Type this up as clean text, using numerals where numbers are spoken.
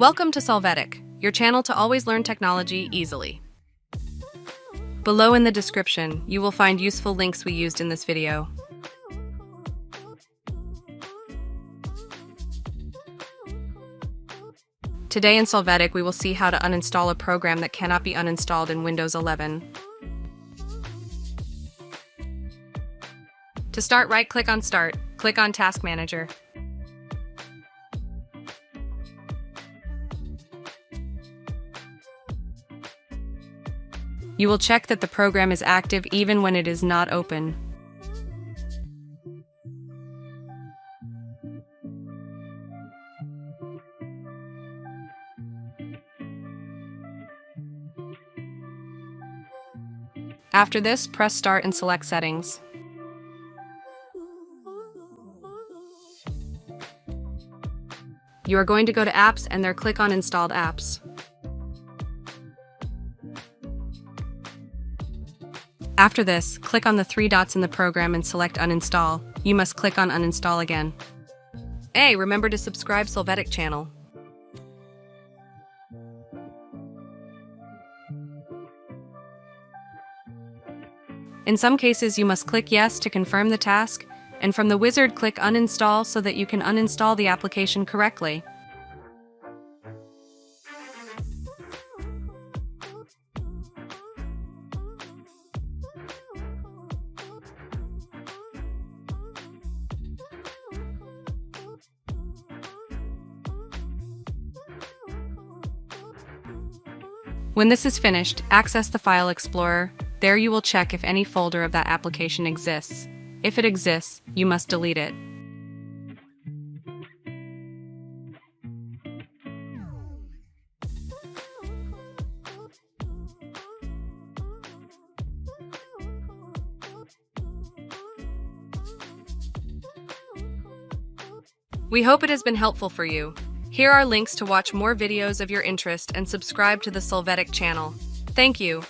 Welcome to Solvetic, your channel to always learn technology easily. Below in the description, you will find useful links we used in this video. Today in Solvetic, we will see how to uninstall a program that cannot be uninstalled in Windows 11. To start, right-click on Start, click on Task Manager. You will check that the program is active even when it is not open. After this, press Start and select Settings. You are going to go to Apps and there click on Installed Apps. After this, click on the three dots in the program and select Uninstall. You must click on Uninstall again. Hey, remember to subscribe Solvetic channel. In some cases, you must click Yes to confirm the task, and from the wizard click Uninstall so that you can uninstall the application correctly. When this is finished, access the File Explorer. There you will check if any folder of that application exists. If it exists, you must delete it. We hope it has been helpful for you. Here are links to watch more videos of your interest and subscribe to the Solvetic channel. Thank you.